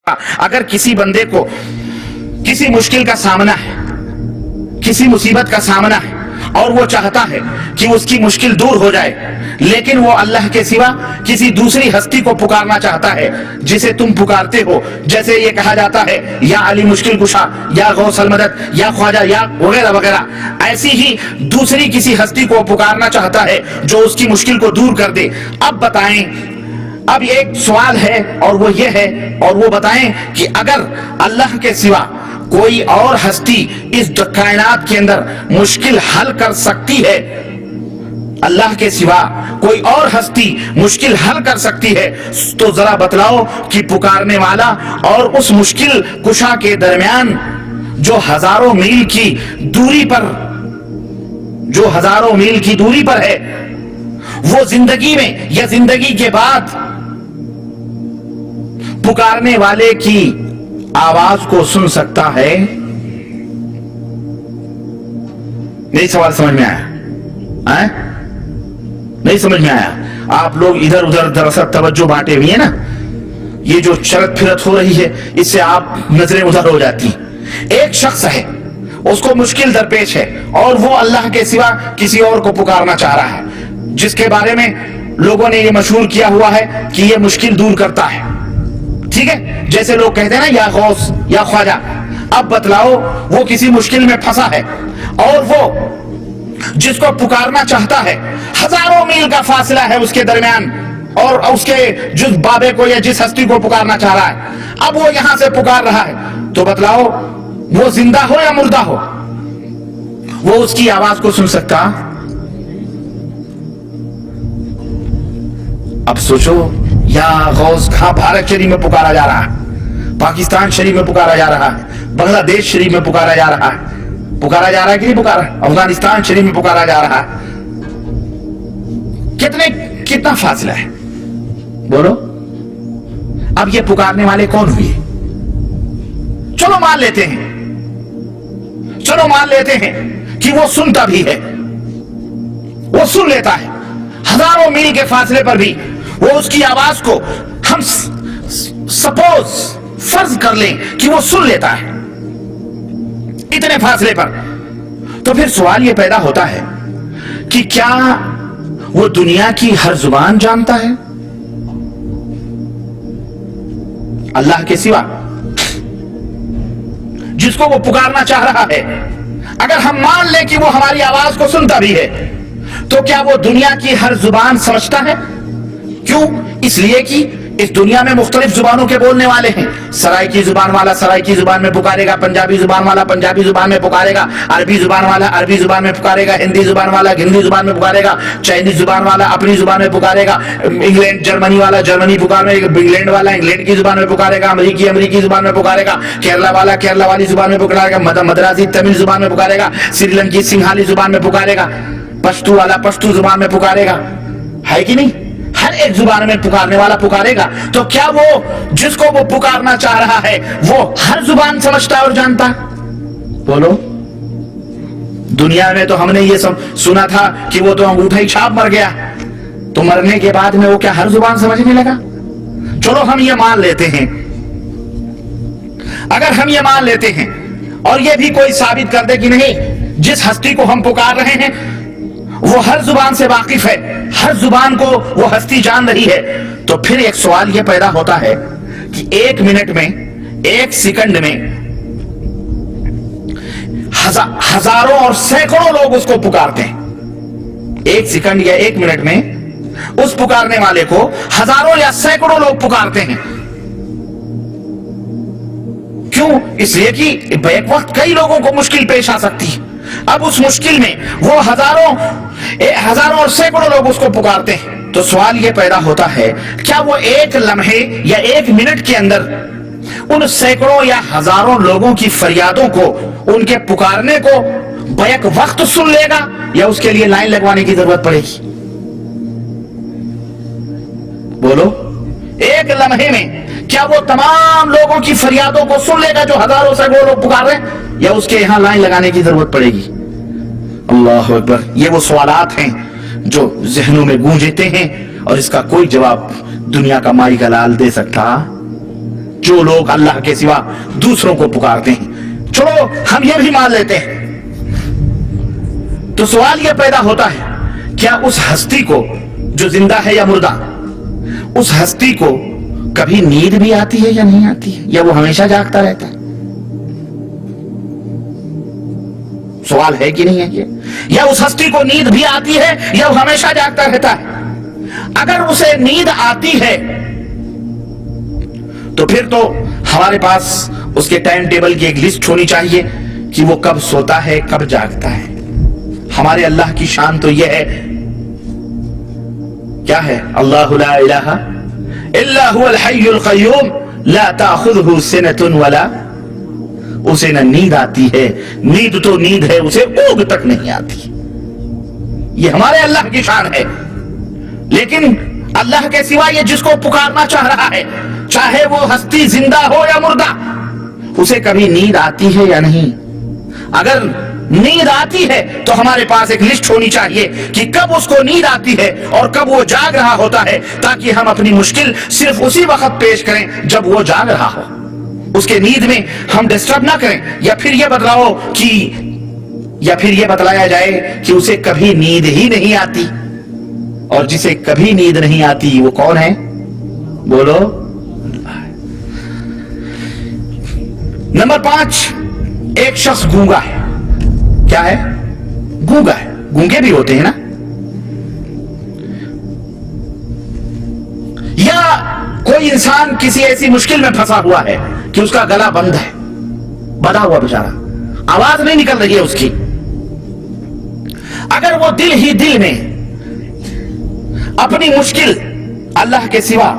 اگر کسی بندے کو کسی مشکل کا سامنا ہے، کسی مصیبت کا سامنا ہے اور وہ چاہتا ہے کہ اس کی مشکل دور ہو جائے، لیکن وہ اللہ کے سوا کسی دوسری ہستی کو پکارنا چاہتا ہے جسے تم پکارتے ہو، جیسے یہ کہا جاتا ہے یا علی مشکل کشا، یا غوث المدد، یا خواجہ، یا وغیرہ وغیرہ، ایسی ہی دوسری کسی ہستی کو پکارنا چاہتا ہے جو اس کی مشکل کو دور کر دے۔ اب بتائیں، اب ایک سوال ہے اور وہ یہ ہے، اور وہ بتائیں کہ اگر اللہ کے سوا کوئی اور ہستی اس کائنات کے اندر مشکل حل کر سکتی ہے، اللہ کے سوا کوئی اور ہستی مشکل حل کر سکتی ہے، تو ذرا بتلاؤ کہ پکارنے والا اور اس مشکل کشا کے درمیان جو ہزاروں میل کی دوری پر ہے، وہ زندگی میں یا زندگی کے بعد پکارنے والے کی آواز کو سن سکتا ہے؟ نہیں سوال سمجھ میں آیا؟ نہیں سمجھ میں آیا؟ آپ لوگ ادھر ادھر دراصل توجہ بانٹے ہوئی ہے نا، یہ جو چلت پھرت ہو رہی ہے اس سے آپ نظریں ادھر ہو جاتی ہیں۔ ایک شخص ہے، اس کو مشکل درپیش ہے اور وہ اللہ کے سوا کسی اور کو پکارنا چاہ رہا ہے، جس کے بارے میں لوگوں نے یہ مشہور کیا ہوا ہے کہ یہ مشکل دور کرتا ہے، ٹھیک ہے؟ جیسے لوگ کہتے ہیں نا یا غوث یا خواجہ۔ اب بتلاؤ، وہ کسی مشکل میں پھنسا ہے اور وہ جس کو پکارنا چاہتا ہے، ہزاروں میل کا فاصلہ ہے اس کے درمیان اور اس کے جس بابے کو یا جس ہستی کو پکارنا چاہ رہا ہے، اب وہ یہاں سے پکار رہا ہے، تو بتلاؤ وہ زندہ ہو یا مردہ ہو، وہ اس کی آواز کو سن سکتا؟ اب سوچو، یا غوث کہاں بھارت شریف میں پکارا جا رہا ہے، پاکستان شریف میں پکارا جا رہا ہے، بنگلہ دیش شریف میں پکارا جا رہا ہے کہ نہیں پکارا؟ افغانستان شریف میں پکارا جا رہا ہے۔ کتنا فاصلہ ہے بولو؟ اب یہ پکارنے والے کون ہوئے؟ چلو مان لیتے ہیں کہ وہ سنتا بھی ہے، وہ سن لیتا ہے، ہزاروں میل کے فاصلے پر بھی وہ اس کی آواز کو ہم فرض کر لیں کہ وہ سن لیتا ہے اتنے فاصلے پر، تو پھر سوال یہ پیدا ہوتا ہے کہ کیا وہ دنیا کی ہر زبان جانتا ہے اللہ کے سوا؟ جس کو وہ پکارنا چاہ رہا ہے، اگر ہم مان لیں کہ وہ ہماری آواز کو سنتا بھی ہے، تو کیا وہ دنیا کی ہر زبان سمجھتا ہے؟ کیوں؟ اس لیے کہ اس دنیا میں مختلف زبانوں کے بولنے والے ہیں۔ سرائکی زبان والا سرائکی زبان میں پکارے گا، پنجابی زبان والا پنجابی زبان میں پکارے گا، عربی زبان والا عربی زبان میں پکارے گا، ہندی زبان والا ہندی زبان میں پکارے گا، چائنیز زبان والا اپنی زبان میں پکارے گا، انگلینڈ جرمنی والا جرمنی پکارے گا، انگلینڈ والا انگلینڈ کی زبان میں پکارے گا، امریکی زبان میں پکارے گا، کیرلا والا کیرلا والی زبان میں پکارے گا، مدراسی تمل زبان میں پکارے گا، سری لنکی سنگھالی زبان میں پکارے گا، پشتو والا پشتو زبان میں پکارے گا، ہے کہ نہیں؟ ہر ایک زبان میں پکارنے والا پکارے گا۔ تو کیا وہ جس کو وہ پکارنا چاہ رہا ہے وہ ہر زبان سمجھتا اور جانتا؟ بولو؟ دنیا میں تو ہم نے یہ سنا تھا کہ وہ تو انگوٹھا ہی چھاپ مر گیا، تو مرنے کے بعد میں وہ کیا ہر زبان سمجھنے لگا؟ چلو ہم یہ مان لیتے ہیں، اگر ہم یہ مان لیتے ہیں اور یہ بھی کوئی ثابت کر دے کہ نہیں، جس ہستی کو ہم پکار رہے ہیں وہ ہر زبان سے واقف ہے، ہر زبان کو وہ ہستی جان رہی ہے، تو پھر ایک سوال یہ پیدا ہوتا ہے کہ ایک منٹ میں، ایک سیکنڈ میں ہزاروں اور سینکڑوں لوگ اس کو پکارتے ہیں۔ ایک سیکنڈ یا ایک منٹ میں اس پکارنے والے کو ہزاروں یا سینکڑوں لوگ پکارتے ہیں۔ کیوں؟ اس لیے کہ بیک وقت کئی لوگوں کو مشکل پیش آ سکتی ہے۔ اب اس مشکل میں وہ ہزاروں اور سینکڑوں لوگ اس کو پکارتے ہیں، تو سوال یہ پیدا ہوتا ہے کیا وہ ایک لمحے یا ایک منٹ کے اندر ان سینکڑوں یا ہزاروں لوگوں کی فریادوں کو، ان کے پکارنے کو بیک وقت سن لے گا، یا اس کے لیے لائن لگوانے کی ضرورت پڑے گی؟ بولو؟ ایک لمحے میں کیا وہ تمام لوگوں کی فریادوں کو سن لے گا جو ہزاروں سینکڑوں لوگ پکار رہے ہیں، یا اس کے یہاں لائن لگانے کی ضرورت پڑے گی؟ اللہ اکبر! یہ وہ سوالات ہیں جو ذہنوں میں گونجتے ہیں اور اس کا کوئی جواب دنیا کا مائی کا لال دے سکتا जो लोग अल्लाह के सिवा दूसरों को पुकारते हैं। चलो हम ये भी मान लेते हैं। तो सवाल यह पैदा होता है, क्या उस हस्ती को जो जिंदा है या मुर्दा, उस हस्ती को कभी नींद भी आती है या नहीं आती है, या वो हमेशा जागता रहता है? सवाल है कि नहीं है ये? या उस हस्ती को नींद भी आती है या वो हमेशा जागता रहता है? अगर उसे नींद आती है तो फिर तो हमारे पास उसके टाइम टेबल की एक लिस्ट होनी चाहिए कि वो कब सोता है, कब जागता है। हमारे अल्लाह की शान तो यह है, क्या है? अल्लाहु ला इलाहा इल्ला हुवल हय्युल क़य्यूम ला ताख़ुज़ुहु सिनतुन वला, उसे न नींद आती है, नींद तो नींद है, उसे ऊँघ तक नहीं आती। ये हमारे अल्लाह की शान है। लेकिन अल्लाह के सिवा ये जिसको पुकारना चाह रहा है, चाहे वो हस्ती जिंदा हो या मुर्दा, उसे कभी नींद आती है या नहीं? अगर नींद आती है तो हमारे पास एक लिस्ट होनी चाहिए कि कब उसको नींद आती है और कब वो जाग रहा होता है, ताकि हम अपनी मुश्किल सिर्फ उसी वक्त पेश करें जब वो जाग रहा हो। उसके नींद में हम डिस्टर्ब ना करें, या फिर ये बतलाया जाए कि उसे कभी नींद ही नहीं आती। और जिसे कभी नींद नहीं आती वो कौन है? बोलो। नंबर 5, एक शख्स गूंगा है। क्या है? गूंगा है। गूंगे भी होते हैं ना? या कोई इंसान किसी ऐसी मुश्किल में फंसा हुआ है कि उसका गला बंद है, बंधा हुआ बेचारा, आवाज नहीं निकल रही है उसकी। अगर वो दिल ही दिल में अपनी मुश्किल अल्लाह के सिवा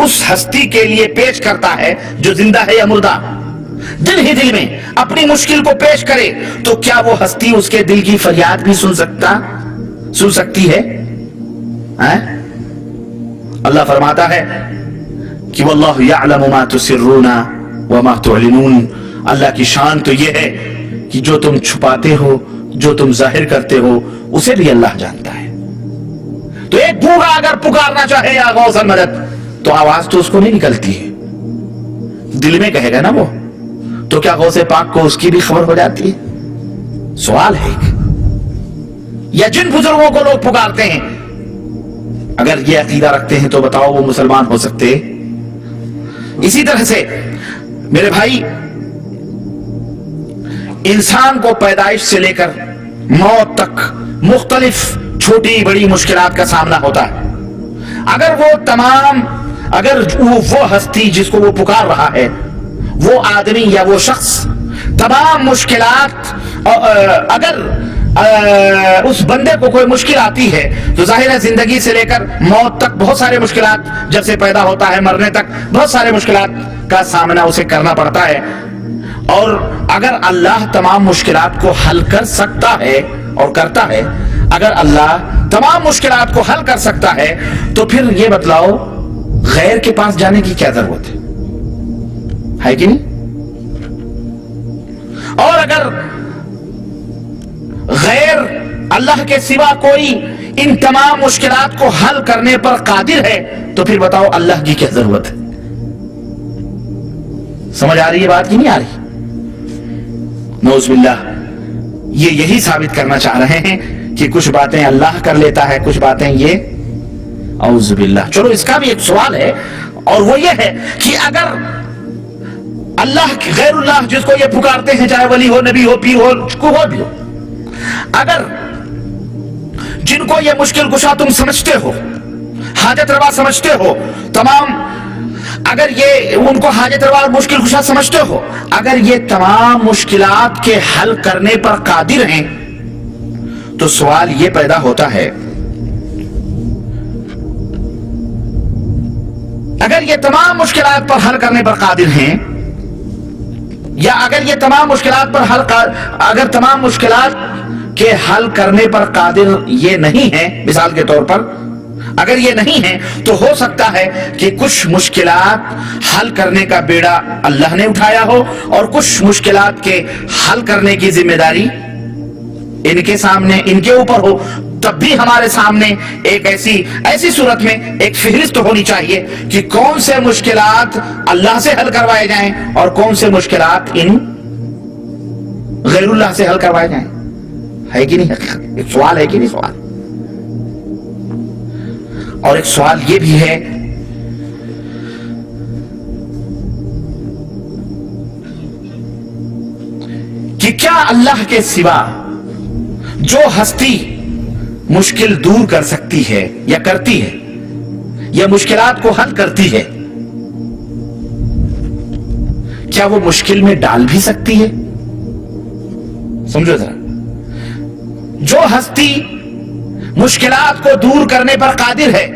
उस हस्ती के लिए पेश करता है जो जिंदा है या मुर्दा, दिल ही दिल में अपनी मुश्किल को पेश करे, तो क्या वो हस्ती उसके दिल की फरियाद भी सुन सकती है? अल्लाह फरमाता है कि वल्लाहु यअलमु मा तुसिर्रूना व मा तुअलिनून। अल्लाह की शान तो ये है कि जो तुम छुपाते हो, जो तुम जाहिर करते हो, उसे भी अल्लाह जानता है। तो एक गूंगा अगर पुकारना चाहे या गौसल मदद, तो आवाज तो उसको नहीं निकलती है, दिल में कहेगा ना वो, तो क्या गौसे पाक को उसकी भी खबर हो जाती है? सवाल है। या जिन बुजुर्गों को लोग पुकारते हैं, अगर ये अकीदा रखते हैं तो बताओ वो मुसलमान हो सकते? इसी तरह से मेरे भाई, इंसान को पैदाइश से लेकर मौत तक मुख्तलिफ छोटी बड़ी मुश्किलात का सामना होता है। अगर वो हस्ती जिसको वो पुकार रहा है, वो आदमी या वो शख्स तमाम मुश्किलात, अगर उस बंदे को कोई मुश्किल आती है तो जाहिर है जिंदगी से लेकर मौत तक बहुत सारे मुश्किलात, जब से पैदा होता है मरने तक बहुत सारे मुश्किलात का सामना उसे करना पड़ता है। और अगर अल्लाह तमाम मुश्किलात को हल कर सकता है और करता है, अगर अल्लाह तमाम मुश्किलात को हल कर सकता है, तो फिर ये बतलाओ गैर के पास जाने की क्या जरूरत है कि नहीं? और अगर गैर अल्लाह के सिवा कोई इन तमाम मुश्किलात को हल करने पर कादिर है, तो फिर बताओ अल्लाह की क्या जरूरत है? समझ आ रही है बात कि नहीं आ रही? नौज़ुबिल्लाह, ये यही साबित करना चाह रहे हैं कि कुछ बातें अल्लाह कर लेता है, कुछ बातें ये औज़ुबिल्लाह। चलो इसका भी एक सवाल है, और वो ये है कि अगर अल्लाह गैरुल्लाह जिसको ये पुकारते हैं, चाहे वली हो, नबी हो, पीर हो, कोई भी हो, अगर जिनको ये मुश्किल कुशा तुम समझते हो, हाजत रवा समझते हो, तमाम, अगर ये उनको हाजत रवा और मुश्किल कुशा समझते हो, अगर ये तमाम मुश्किलात के हल करने पर कादिर हैं, तो सवाल ये पैदा होता है, अगर ये तमाम मुश्किलात पर हल करने पर कादिर हैं, या अगर ये तमाम मुश्किलात पर अगर तमाम मुश्किलात के हल करने पर कादिर ये नहीं है, मिसाल के तौर पर अगर ये नहीं है, तो हो सकता है कि कुछ मुश्किलात हल करने का बेड़ा अल्लाह ने उठाया हो और कुछ मुश्किलात के हल करने की जिम्मेदारी इनके सामने, इनके ऊपर हो। तब भी हमारे सामने एक ऐसी सूरत में एक फहरिस्त होनी चाहिए कि कौन से मुश्किलात अल्लाह से हल करवाए जाएं और कौन से मुश्किलात इन गैरुल्लाह से हल करवाए जाएं। है कि नहीं? एक सवाल है कि नहीं सवाल? और एक सवाल ये भी है कि क्या अल्लाह के सिवा जो हस्ती मुश्किल दूर कर सकती है या करती है या मुश्किलात को हल करती है, क्या वो मुश्किल में डाल भी सकती है? समझो जरा, जो हस्ती मुश्किलात को दूर करने पर कादिर है,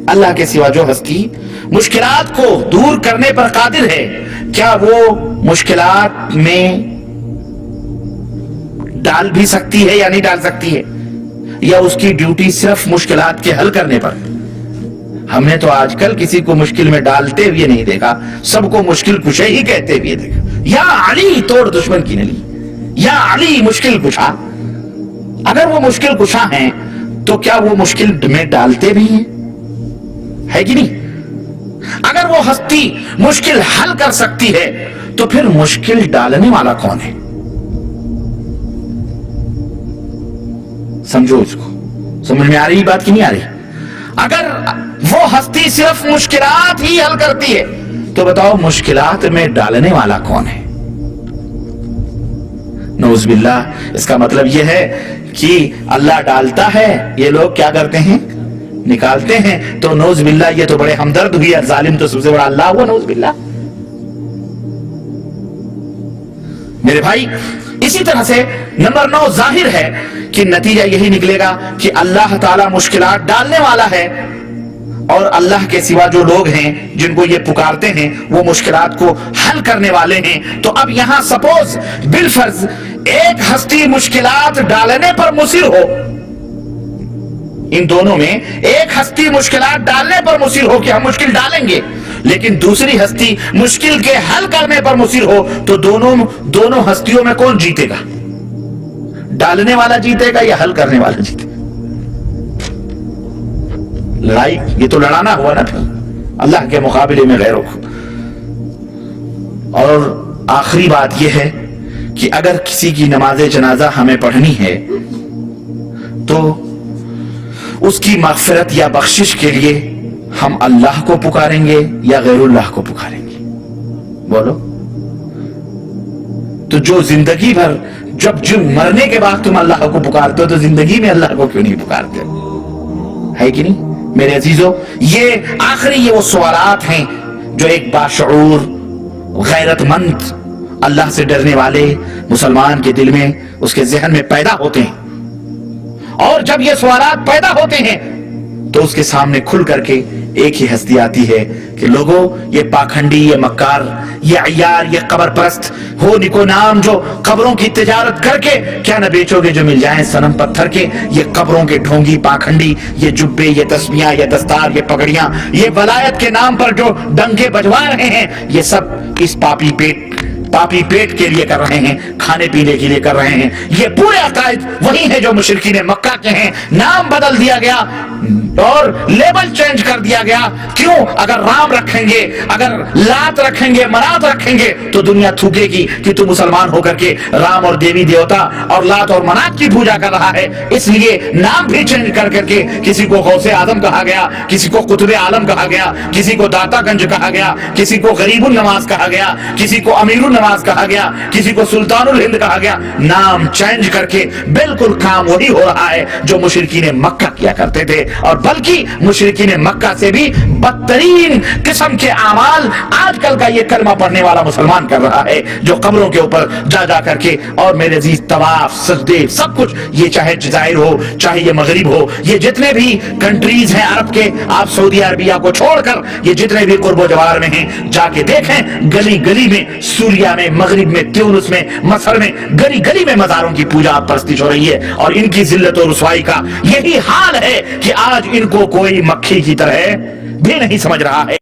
अल्लाह के सिवा जो हस्ती मुश्किलात को दूर करने पर कादिर है, क्या वो मुश्किलात में डाल भी सकती है या नहीं डाल सकती है? या उसकी ड्यूटी सिर्फ मुश्किलात के हल करने पर? हमने तो आजकल किसी को मुश्किल में डालते हुए नहीं देखा, सबको मुश्किल कुशा ही कहते हुए देखा। या अली तोड़ दुश्मन की नली, या अली मुश्किल कुशा। अगर वो मुश्किल कुशा हैं तो क्या वो मुश्किल में डालते भी हैं? है कि नहीं? अगर वो हस्ती मुश्किल हल कर सकती है तो फिर मुश्किल डालने वाला कौन है? समझो इसको, समझ में आ रही बात की नहीं आ रही? अगर वो हस्ती सिर्फ मुश्किलात ही हल करती है तो बताओ मुश्किलात में डालने वाला कौन है? नऊज़ बिल्लाह। इसका मतलब यह है कि अल्लाह डालता है, ये लोग क्या करते हैं? निकालते हैं। तो नऊज़ बिल्लाह, ये तो बड़े हमदर्द हुई है, जालिम तो सबसे बड़ा अल्लाह हुआ, नऊज़ बिल्लाह। मेरे भाई, इसी तरह से नंबर 9 जाहिर है कि नतीजा यही निकलेगा कि अल्लाह ताला मुश्किलात डालने वाला है और अल्लाह के सिवा जो लोग हैं जिनको ये पुकारते हैं वो मुश्किलात को हल करने वाले हैं। तो अब यहां सपोज बिलफर्ज एक हस्ती मुश्किलात डालने पर मुसिर हो, इन दोनों में एक हस्ती मुश्किलात डालने पर मुसिर हो कि हम मुश्किल डालेंगे, लेकिन दूसरी हस्ती मुश्किल के हल करने पर मुसिर हो, तो दोनों हस्तियों में कौन जीतेगा? डालने वाला जीतेगा या हल करने वाला जीतेगा? लड़ाई ये तो लड़ाना हुआ ना फिर अल्लाह के मुकाबले में गैरों को। और आखिरी बात यह है कि अगर किसी की नमाज जनाजा हमें पढ़नी है तो उसकी मग़फ़िरत या बख्शिश के लिए हम अल्लाह को पुकारेंगे या गैरुल्लाह को पुकारेंगे? बोलो। तो जो जिंदगी भर जब मरने के बाद तुम अल्लाह को पुकारते हो तो जिंदगी में अल्लाह को क्यों नहीं पुकारते? है कि नहीं मेरे अजीजों? ये आखिरी ये वो सवालात हैं जो एक बाशऊर गैरतमंद अल्लाह से डरने वाले मुसलमान के दिल में, उसके ज़हन में पैदा होते हैं। और जब ये सवालात पैदा होते हैं तो उसके सामने खुल करके एक ही हस्ती आती है कि लोगों, ये पाखंडी, ये मक्कार, ये अय्यार, ये कब्र परस्त हो निको नाम जो कब्रों की तिजारत करके क्या न बेचोगे जो मिल जाए सनम पत्थर के? ये कब्रों के ढोंगी पाखंडी, ये जुब्बे, ये तस्बियां, ये दस्तार, ये पगड़ियां, ये वलायत के नाम पर जो डंके बजवा रहे हैं, ये सब इस पापी पेट के लिए कर रहे हैं, खाने पीने के लिए कर रहे हैं। ये पूरे अकायद वही है जो मुशरिकीन मक्का के हैं। नाम बदल दिया गया और लेबल चेंज कर दिया गया। क्यों? अगर राम रखेंगे, अगर लात रखेंगे, मनात रखेंगे तो दुनिया थूकेगी कि तू मुसलमान होकर के राम और देवी देवता और लात और मनात की पूजा कर रहा है। इसलिए नाम भी चेंज कर करके किसी को गौसे आजम कहा गया, किसी को कुतुबे आलम कहा गया, किसी को दातागंज कहा गया, किसी को गरीबुल नवाज कहा गया, किसी को अमीरुल नवाज कहा गया, किसी को सुल्तानुल हिंद कहा गया। नाम चेंज करके बिल्कुल काम वही हो रहा है जो मुशरिकीन मक्का किया करते थे, और बल्कि मुशरिकीन मक्का से भी बदतरीन किस्म के अमाल आजकल का ये कलमा पढ़ने वाला मुसलमान कर रहा है, जो कब्रों के ऊपर जा करके, और मेरे अजीज तवाफ, सजदे, सब कुछ, ये चाहे जज़ाइर हो, चाहे ये मगरिब हो, ये जितने भी कंट्रीज हैं अरब के, आप सऊदी अरबिया को छोड़कर ये जितने भी कुर्बो जवार में हैं, जाके देखें गली गली में, सूरिया में, मगरिब में, त्यूनिस में, मसर में, गली गली में मज़ारों की पूजा परस्तिश हो रही है। और इनकी जिल्लत और रुसवाई का यही हाल है कि आज इनको कोई मक्खी की तरह भी नहीं समझ रहा है।